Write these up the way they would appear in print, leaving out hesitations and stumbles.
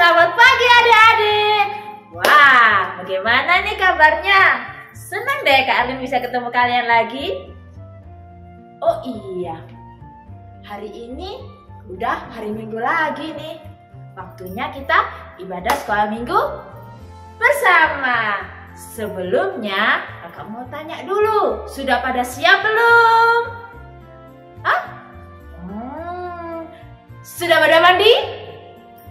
selamat pagi adik-adik. Wah, bagaimana nih kabarnya? Senang deh Kak Arlin bisa ketemu kalian lagi. Oh iya, hari ini udah hari Minggu lagi nih. Waktunya kita ibadah sekolah minggu bersama. Sebelumnya, kakak mau tanya dulu, sudah pada siap belum? Hah? Sudah pada mandi?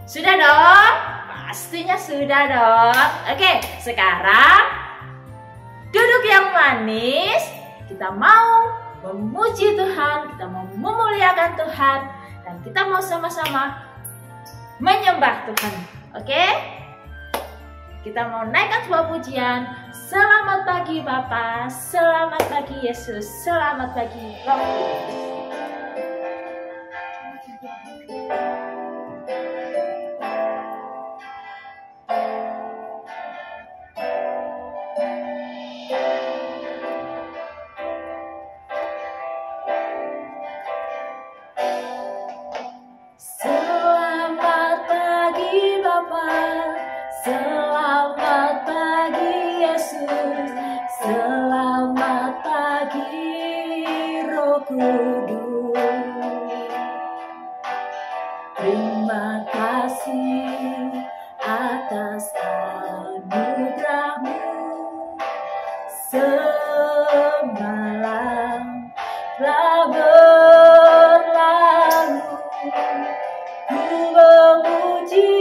Sudah dong? Pastinya sudah dong. Oke, sekarang duduk yang manis. Kita mau memuji Tuhan, kita mau memuliakan Tuhan, dan kita mau sama-sama menyembah Tuhan. Oke? Kita mau naikkan sebuah pujian. Selamat pagi Bapa, selamat pagi Yesus, selamat pagi Roh Kudus. Selamat pagi Yesus, selamat pagi Roh Kudus. Terima kasih atas anugerah-Mu. Semalam telah berlalu, ku memuji,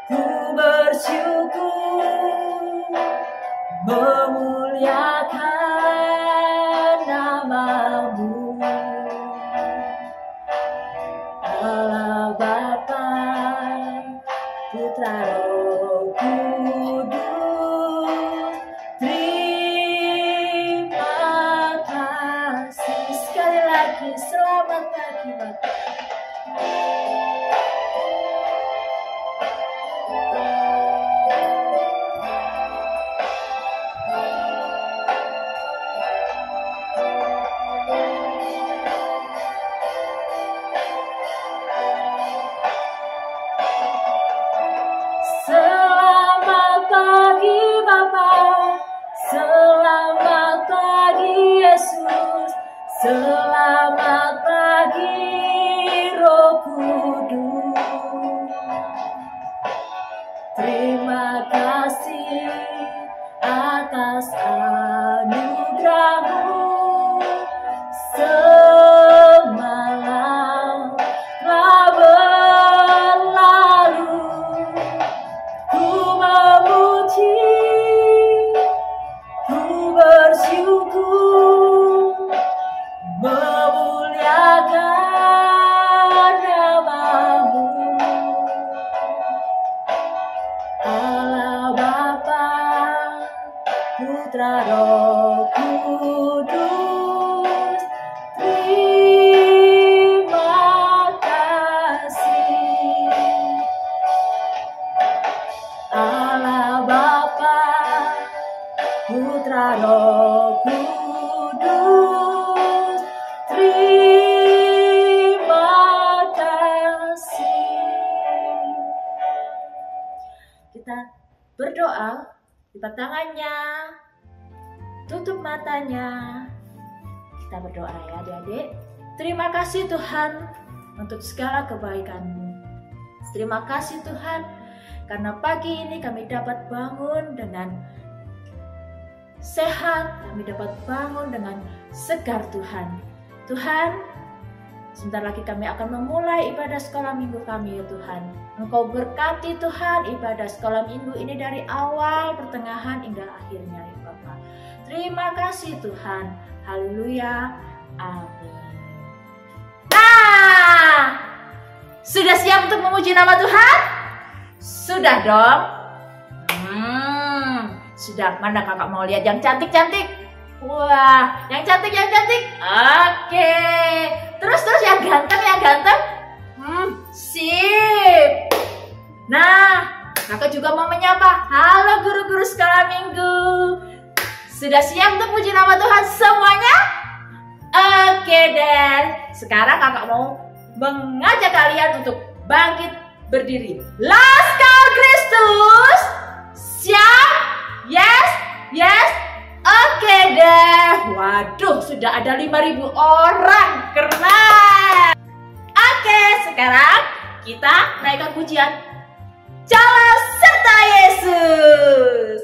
ku bersyukur, memuliakan nama-Mu. Allah Bapa, Putra Roh Kudus, terima kasih. Sekali lagi, selamat pagi Bapa. Selamat pagi Bapa, selamat pagi Yesus, selamat pagi Roh Kudus. Terima kasih atas anugerah-Mu. Semalam telah berlalu, ku memuji, ku bersyukur, memuliakan nama-Mu. Allah Bapa, Putra Roh Kudus, terima kasih. Allah Bapa, Putra Roh Kudus, terima kasih. Kita berdoa, lipat tangannya, tutup matanya. Kita berdoa ya adik-adik. Terima kasih Tuhan untuk segala kebaikan-Mu. Terima kasih Tuhan karena pagi ini kami dapat bangun dengan sehat, kami dapat bangun dengan segar Tuhan. Tuhan, sebentar lagi kami akan memulai ibadah sekolah minggu kami ya Tuhan. Engkau berkati Tuhan ibadah sekolah minggu ini dari awal, pertengahan hingga akhirnya ya Bapa. Terima kasih Tuhan. Haleluya. Amin. Nah, sudah siap untuk memuji nama Tuhan? Sudah dong? Sudah. Mana kakak mau lihat yang cantik-cantik? Wah, yang cantik, yang cantik. Oke. Terus yang ganteng, yang ganteng. Sip. Nah, kakak juga mau menyapa. Halo guru-guru sekolah minggu. Sudah siap untuk puji nama Tuhan semuanya? Oke deh. Sekarang kakak mau mengajak kalian untuk bangkit berdiri. Laskar Kristus. Siap? Yes? Yes? Oke deh. Waduh, sudah ada 5.000 orang. Keren. Oke, sekarang kita naikkan pujian. Jalan serta Yesus.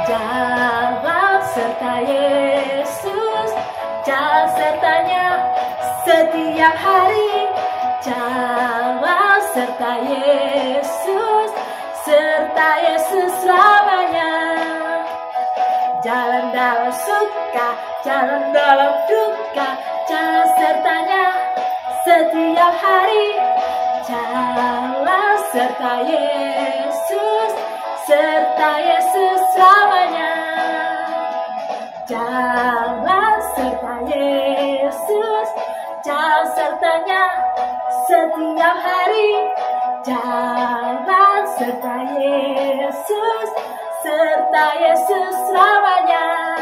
Jalan serta Yesus, jalan sertanya setiap hari. Jalan serta Yesus, serta Yesus selamanya. Jalan dalam suka, jalan dalam duka, jalan sertanya setiap hari. Jalan serta Yesus, serta Yesus selamanya. Jalan serta Yesus, jalan sertanya setiap hari. Jalan serta Yesus, serta Yesus selamanya.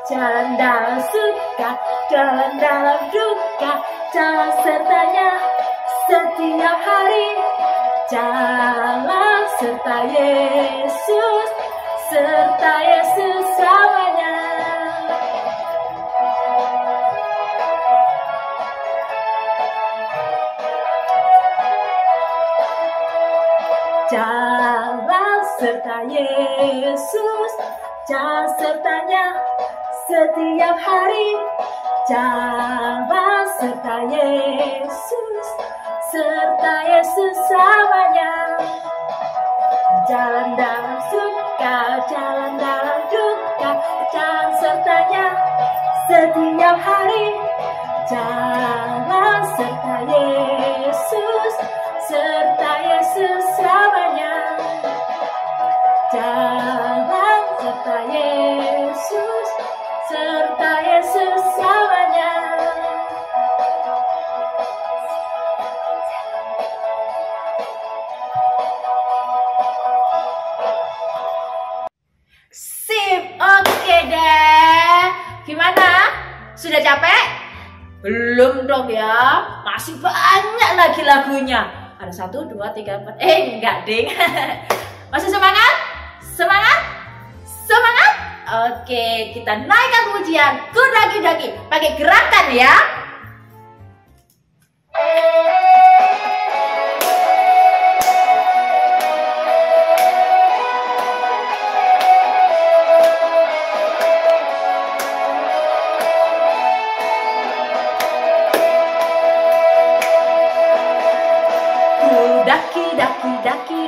Jalan dalam suka, jalan dalam duka, jalan sertanya setiap hari. Jalan serta Yesus, serta Yesus selamanya. Jalan serta Yesus, jalan sertanya setiap hari. Jalan serta Yesus, serta Yesus selamanya. Jalan dalam suka, jalan dalam duka, jalan sertanya setiap hari. Jalan serta Yesus, serta Yesus selamanya. Jalan serta Yesus, serta Yesus selamanya. Sip, oke deh. Gimana? Sudah capek? Belum dong ya, masih banyak lagi lagunya. Ada 1, 2, 3, 4. Enggak ding. Masih semangat? Semangat? Semangat? Oke, kita naikkan pujian ku daki-daki pakai gerakan ya.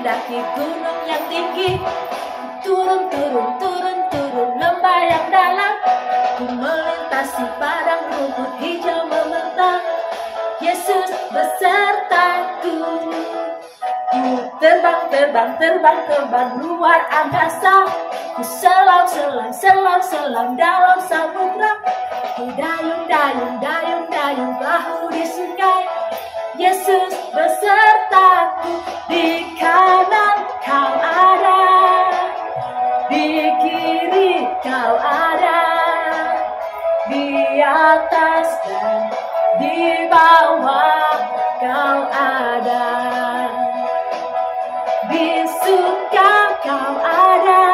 Daki gunung yang tinggi, turun lembah yang dalam. Ku melintasi padang rumput hijau membentang. Yesus besertaku. Ku terbang luar angkasa. Ku selam dalam samudra. Ku dayung perahu di sungai. Yesus besertaku, di kanan kau ada, di kiri kau ada, di atas dan di bawah kau ada, di suka kau ada,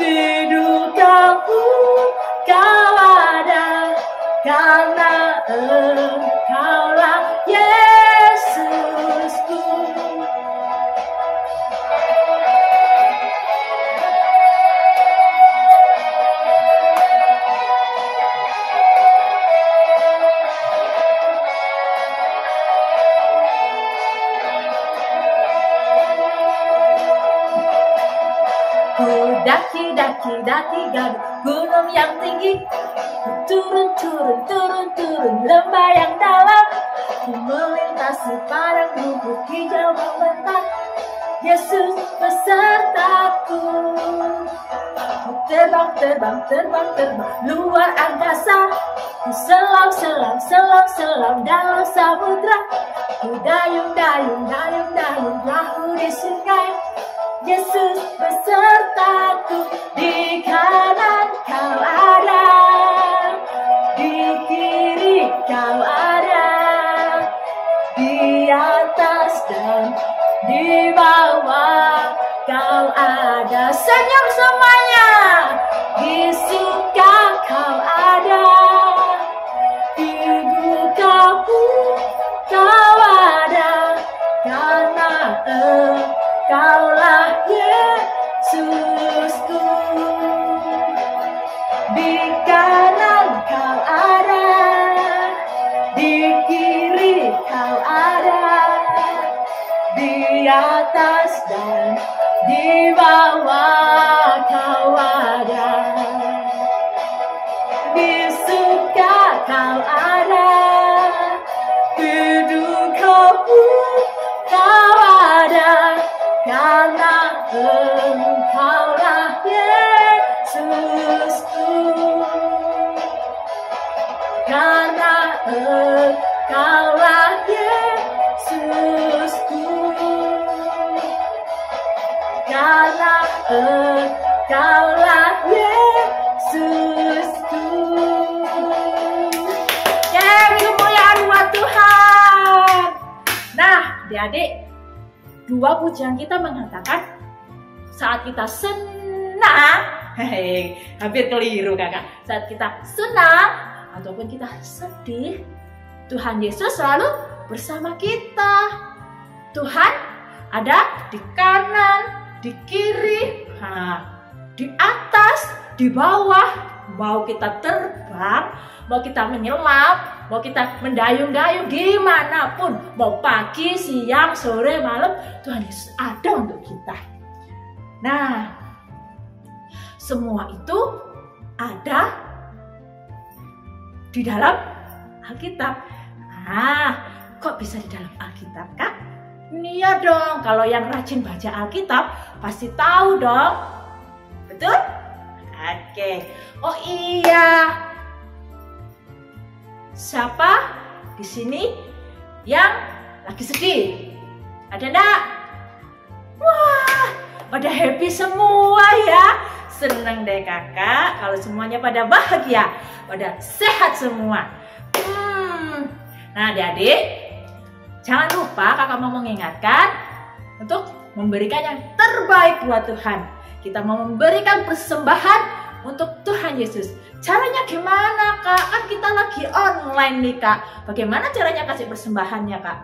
di duka pun kau ada, karena Engkaulah Yesusku. Ku daki gaduh gunung yang tinggi. Ku turun lembah yang dalam. Ku melintasi padang rumput hijau membentang. Yesus besertaku. Ku terbang luar angkasa. Ku selam dalam samudra. Ku dayung perahu di sungai. Yesus besertaku, di kanan di bawah kau ada. Senyum semuanya. Di suka kau ada, di duka pun kau ada, karena Engkaulah Yesusku. Di kanan kau ada, di kiri kau ada, di atas dan di bawah kau ada. Di suka kau ada, di duka pun kau ada, karena Engkaulah Yesusku. Karena Engkaulah Yesusku. Karena Engkaulah Yesusku. Kemuliaan buat Tuhan. Nah, adik-adik, dua pujian kita mengatakan saat kita senang, hampir keliru kakak. Saat kita senang ataupun kita sedih, Tuhan Yesus selalu bersama kita. Tuhan ada di kanan, di kiri, di atas, di bawah. Mau kita terbang, mau kita menyelam, mau kita mendayung-dayung, gimana pun, mau pagi, siang, sore, malam, Tuhan Yesus ada untuk kita. Nah, semua itu ada di dalam Alkitab. Kok bisa di dalam Alkitab, Kak? Iya dong, kalau yang rajin baca Alkitab pasti tahu dong. Betul? Oke. Oh iya. Siapa di sini yang lagi sedih? Ada enggak? Wah, pada happy semua ya. Seneng deh kakak kalau semuanya pada bahagia, pada sehat semua. Nah adik-adik, jangan lupa kakak mau mengingatkan untuk memberikan yang terbaik buat Tuhan. Kita mau memberikan persembahan untuk Tuhan Yesus. Caranya gimana kak? Kan kita lagi online nih kak. Bagaimana caranya kasih persembahannya kak?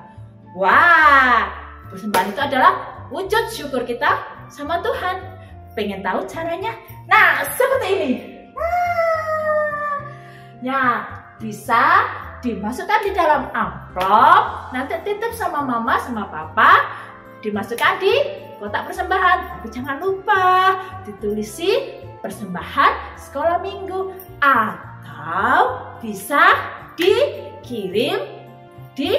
Wah, persembahan itu adalah wujud syukur kita sama Tuhan. Pengen tahu caranya? Nah, seperti ini. Ya, bisa dimasukkan di dalam amplop. Nanti titip sama mama sama papa. Dimasukkan di kotak persembahan. Tapi jangan lupa ditulisi persembahan sekolah minggu. Atau bisa dikirim di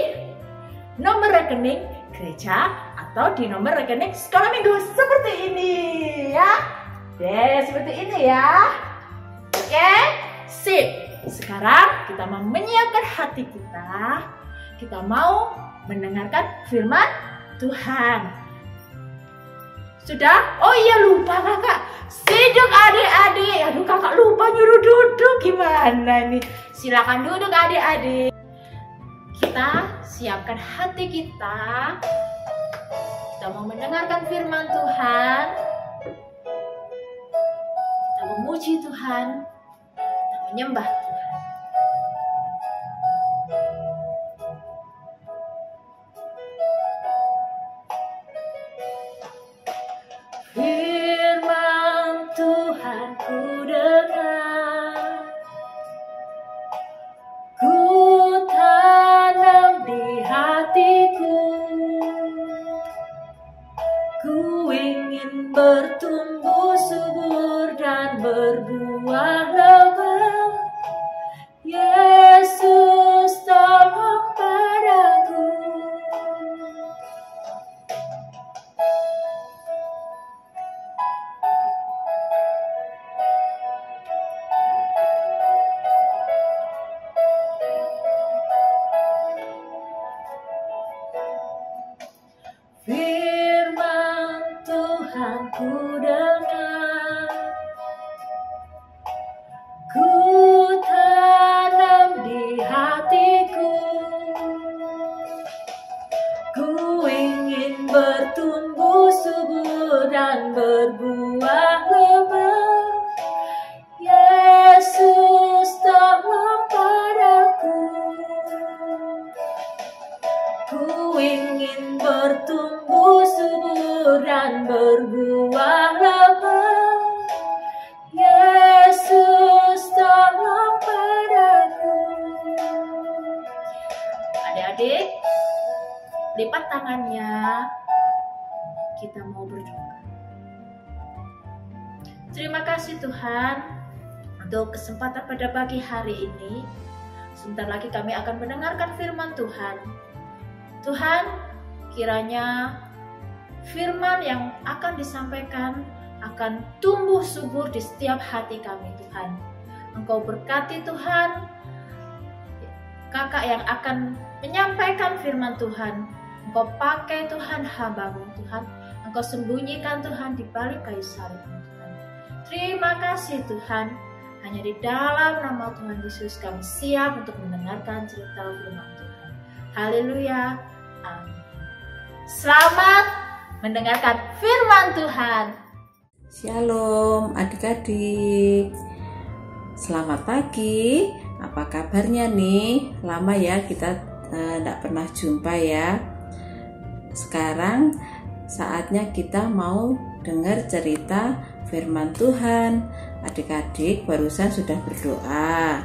nomor rekening gereja atau di nomor rekening sekolah minggu seperti ini ya. Seperti ini ya. Oke, sip. Sekarang kita mau menyiapkan hati kita. Kita mau mendengarkan firman Tuhan. Sudah? Oh iya, lupa kakak. Duduk adik-adik. Aduh kakak lupa nyuruh duduk. Gimana nih? Silakan duduk adik-adik. Kita siapkan hati kita. Kita mau mendengarkan firman Tuhan. Kita memuji Tuhan. Kita menyembah Tuhan. Firman Tuhan ku dengar, ku tanam di hatiku, ku ingin bertumbuh subur dan berbuah lebat. Yesus tolong padaku. Firman Tuhan ku dengar, ku tanam di hatiku, ku ingin bertumbuh bertumbuh subur dan berbuah lebat. Yesus, tolong padaku. Adik-adik, lipat tangannya. Kita mau berdoa. Terima kasih Tuhan untuk kesempatan pada pagi hari ini. Sebentar lagi kami akan mendengarkan firman Tuhan. Tuhan, kiranya firman yang akan disampaikan akan tumbuh subur di setiap hati kami Tuhan. Engkau berkati Tuhan kakak yang akan menyampaikan firman Tuhan. Engkau pakai Tuhan hamba-Mu Tuhan. Engkau sembunyikan Tuhan di balik kayu salib Tuhan. Terima kasih Tuhan. Hanya di dalam nama Tuhan Yesus kami siap untuk mendengarkan cerita firman Tuhan. Haleluya. Amin. Selamat mendengarkan firman Tuhan. Shalom adik-adik. Selamat pagi. Apa kabarnya nih? Lama ya kita tidak pernah jumpa ya. Sekarang saatnya kita mau dengar cerita firman Tuhan. Adik-adik barusan sudah berdoa.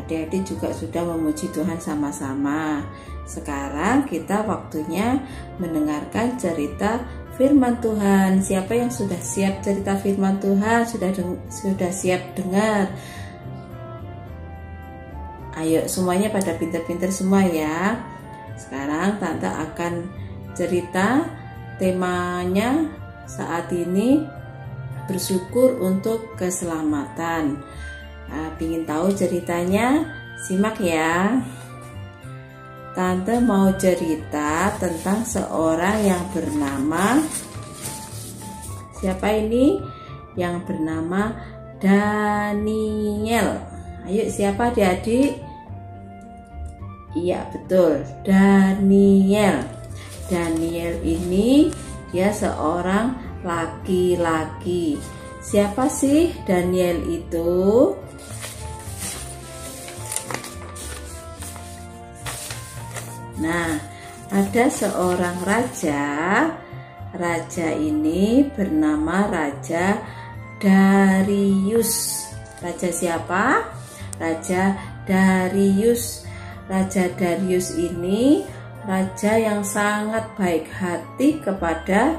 Adik-adik juga sudah memuji Tuhan sama-sama. Sekarang kita waktunya mendengarkan cerita firman Tuhan. Siapa yang sudah siap cerita firman Tuhan? Sudah siap dengar? Ayo semuanya pada pintar-pintar semua ya. Sekarang Tante akan cerita. Temanya saat ini bersyukur untuk keselamatan. Ingin tahu ceritanya? Simak ya. Tante mau cerita tentang seorang yang bernama, siapa ini? Yang bernama Daniel. Ayo siapa adik-adik? Iya betul, Daniel. Daniel ini dia seorang laki-laki. Siapa sih Daniel itu? Nah, ada seorang raja. Raja ini bernama Raja Darius. Raja siapa? Raja Darius. Raja Darius ini raja yang sangat baik hati kepada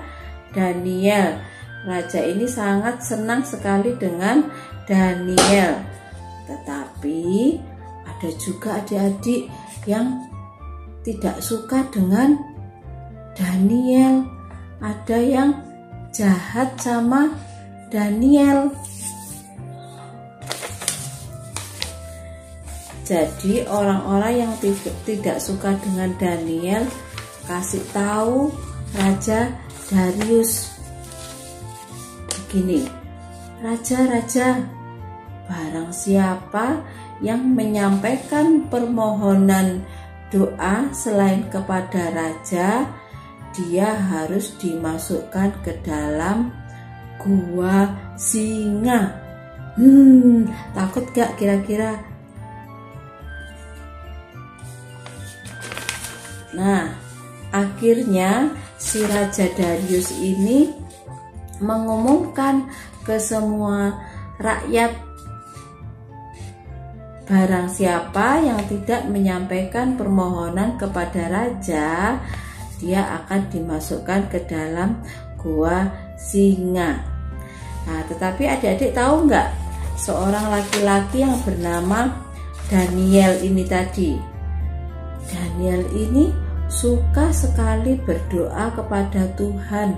Daniel. Raja ini sangat senang sekali dengan Daniel. Tetapi ada juga adik-adik yang tidak suka dengan Daniel. Ada yang jahat sama Daniel. Jadi orang-orang yang tidak suka dengan Daniel kasih tahu Raja Darius begini, raja-raja, barang siapa yang menyampaikan permohonan doa selain kepada raja, dia harus dimasukkan ke dalam gua singa. Takut gak kira-kira? Nah, akhirnya si Raja Darius ini mengumumkan ke semua rakyat, barang siapa yang tidak menyampaikan permohonan kepada raja, dia akan dimasukkan ke dalam gua singa. Nah, tetapi adik-adik tahu nggak seorang laki-laki yang bernama Daniel ini tadi? Daniel ini suka sekali berdoa kepada Tuhan.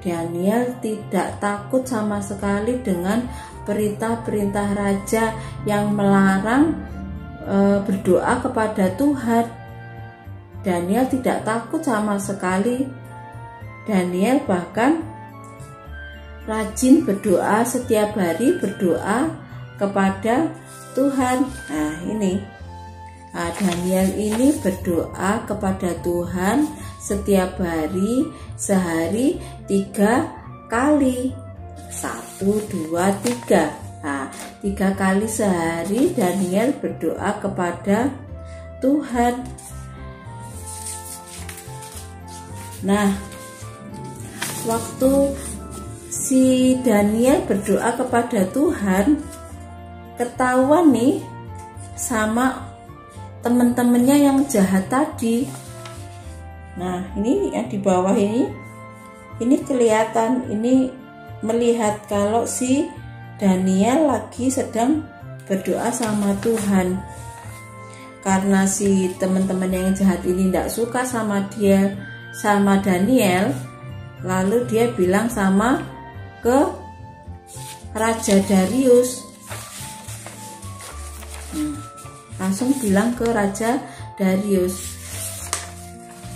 Daniel tidak takut sama sekali dengan perintah-perintah raja yang melarang berdoa kepada Tuhan. Daniel tidak takut sama sekali. Daniel bahkan rajin berdoa, setiap hari berdoa kepada Tuhan. Nah ini Daniel ini berdoa kepada Tuhan setiap hari, sehari 3 kali. 1, 2, 3. Nah, 3 kali sehari Daniel berdoa kepada Tuhan. Nah, waktu si Daniel berdoa kepada Tuhan, ketahuan nih sama teman-temannya yang jahat tadi. Nah, ini yang di bawah ini kelihatan, ini melihat kalau si Daniel lagi sedang berdoa sama Tuhan. Karena si teman-teman yang jahat ini tidak suka sama Daniel, lalu dia bilang ke Raja Darius. Langsung bilang ke Raja Darius,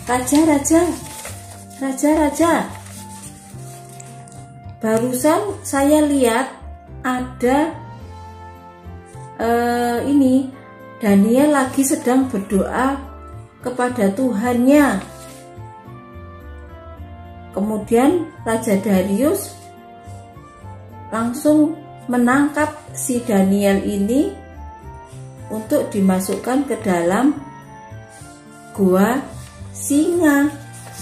Raja, barusan saya lihat ada Daniel lagi sedang berdoa kepada Tuhannya. Kemudian Raja Darius langsung menangkap si Daniel ini untuk dimasukkan ke dalam gua singa.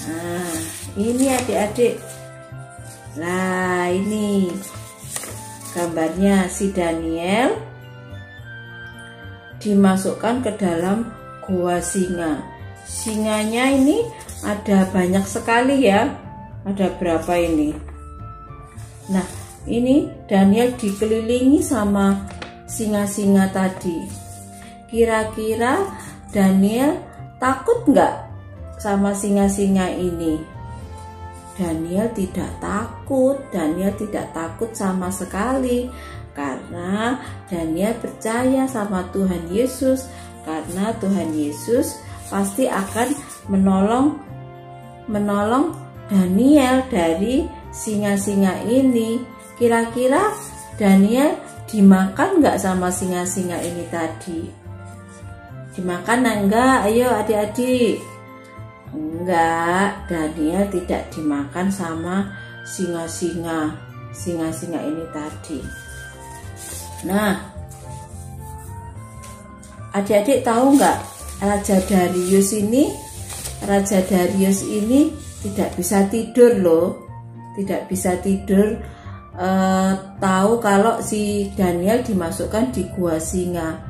Nah, ini adik-adik. Nah, ini gambarnya si Daniel dimasukkan ke dalam gua singa. Singanya ini ada banyak sekali ya. Ada berapa ini? Nah, ini Daniel dikelilingi sama singa-singa tadi. Kira-kira Daniel takut nggak sama singa-singa ini? Daniel tidak takut sama sekali, karena Daniel percaya sama Tuhan Yesus, karena Tuhan Yesus pasti akan menolong Daniel dari singa-singa ini. Kira-kira Daniel dimakan nggak sama singa-singa ini tadi? Dimakan enggak? Ayo adik-adik. Enggak, Daniel tidak dimakan sama singa-singa ini tadi. Nah, adik-adik tahu nggak, Raja Darius ini tidak bisa tidur loh, tidak bisa tidur. Tahu kalau si Daniel dimasukkan di gua singa.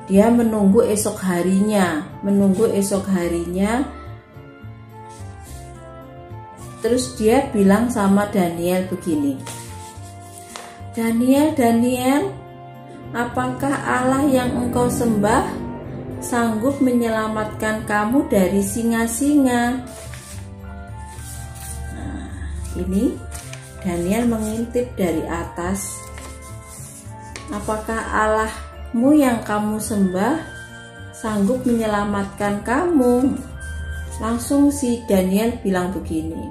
Dia menunggu esok harinya. Terus dia bilang sama Daniel begini, Daniel, apakah Allah yang engkau sembah sanggup menyelamatkan kamu dari singa-singa? Nah, ini Daniel mengintip dari atas. Apakah Allahmu yang kamu sembah sanggup menyelamatkan kamu? Langsung si Daniel bilang begini,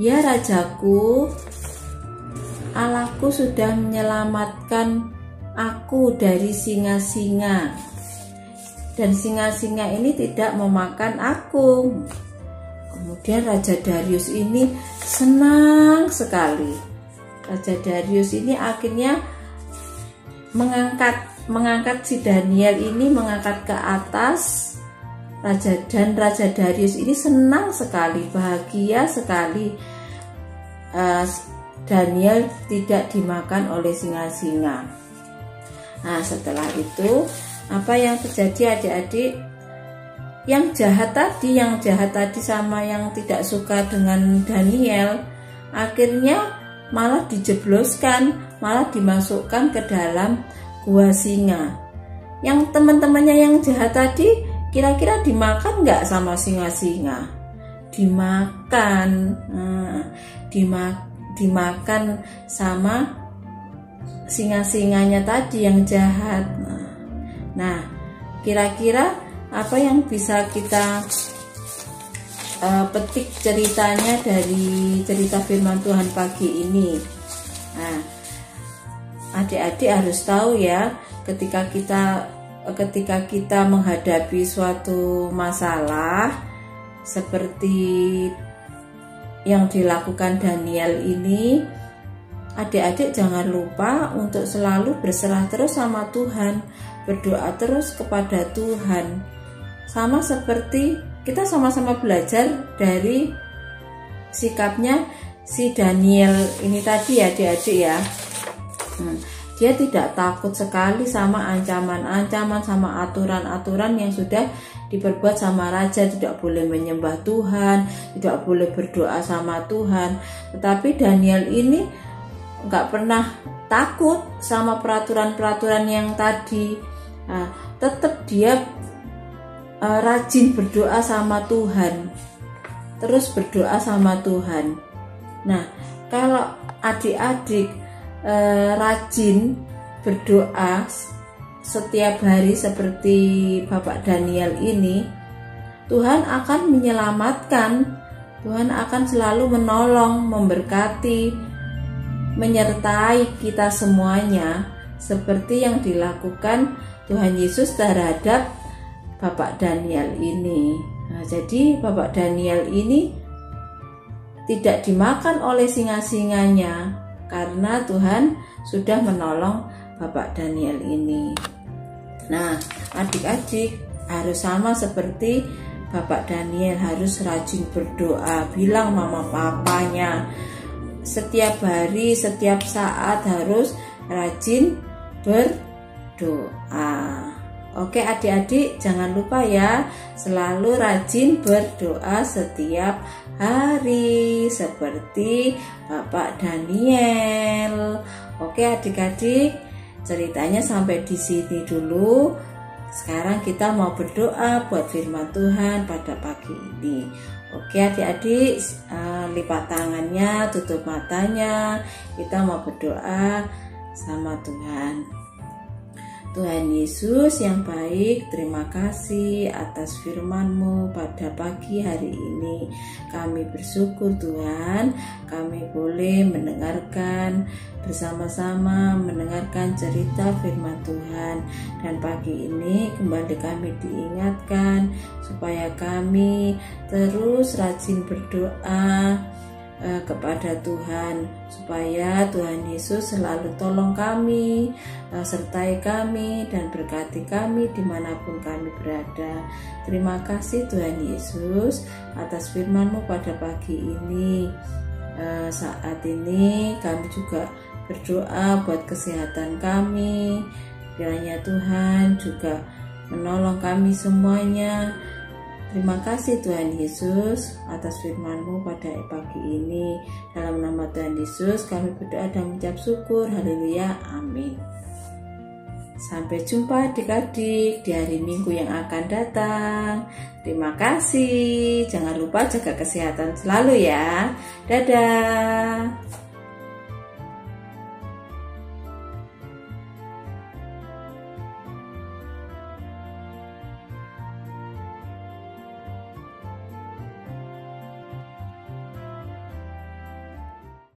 ya Rajaku, Allahku sudah menyelamatkan aku dari singa-singa, dan singa-singa ini tidak memakan aku. Kemudian Raja Darius ini senang sekali. Raja Darius ini akhirnya mengangkat si Daniel ini, mengangkat ke atas. Raja Darius ini senang sekali, bahagia sekali. Daniel tidak dimakan oleh singa-singa. Nah, setelah itu apa yang terjadi adik-adik? Yang jahat tadi sama yang tidak suka dengan Daniel, akhirnya malah dijebloskan, malah dimasukkan ke dalam gua singa. Yang teman-temannya yang jahat tadi kira-kira dimakan nggak sama singa-singa? Dimakan. Nah, dimakan sama singa-singanya tadi yang jahat. Nah, kira-kira apa yang bisa kita petik ceritanya dari cerita firman Tuhan pagi ini? Nah, adik-adik harus tahu ya, ketika kita menghadapi suatu masalah seperti yang dilakukan Daniel ini, adik-adik jangan lupa untuk selalu berserah terus sama Tuhan, berdoa terus kepada Tuhan. Sama seperti kita sama-sama belajar dari sikapnya si Daniel ini tadi ya adik-adik ya. Dia tidak takut sekali sama ancaman-ancaman, sama aturan-aturan yang sudah diperbuat sama raja. Tidak boleh menyembah Tuhan, tidak boleh berdoa sama Tuhan. Tetapi Daniel ini nggak pernah takut sama peraturan-peraturan yang tadi. Tetap dia rajin berdoa sama Tuhan, terus berdoa sama Tuhan. Nah, kalau adik-adik rajin berdoa setiap hari seperti Bapak Daniel ini, Tuhan akan menyelamatkan, Tuhan akan selalu menolong, memberkati, menyertai kita semuanya seperti yang dilakukan Tuhan Yesus terhadap Bapak Daniel ini. Nah, jadi Bapak Daniel ini tidak dimakan oleh singa-singanya karena Tuhan sudah menolong Bapak Daniel ini. Nah, adik-adik harus sama seperti Bapak Daniel, harus rajin berdoa. Bilang mama papanya, setiap hari, setiap saat harus rajin berdoa. Oke adik-adik, jangan lupa ya, selalu rajin berdoa setiap hari seperti Bapak Daniel. Oke adik-adik, ceritanya sampai di sini dulu. Sekarang kita mau berdoa buat firman Tuhan pada pagi ini. Oke adik-adik, lipat tangannya, tutup matanya. Kita mau berdoa sama Tuhan. Tuhan Yesus yang baik, terima kasih atas firman-Mu pada pagi hari ini. Kami bersyukur Tuhan, kami boleh mendengarkan bersama-sama, mendengarkan cerita firman Tuhan. Dan pagi ini kembali kami diingatkan supaya kami terus rajin berdoa kepada Tuhan, supaya Tuhan Yesus selalu tolong kami, sertai kami dan berkati kami dimanapun kami berada. Terima kasih Tuhan Yesus atas firman-Mu pada pagi ini. Saat ini kami juga berdoa buat kesehatan kami. Kiranya Tuhan juga menolong kami semuanya. Terima kasih Tuhan Yesus atas firman-Mu pada pagi ini. Dalam nama Tuhan Yesus kami berdoa dan mengucap syukur. Haleluya, amin. Sampai jumpa adik-adik di hari Minggu yang akan datang. Terima kasih. Jangan lupa jaga kesehatan selalu ya. Dadah.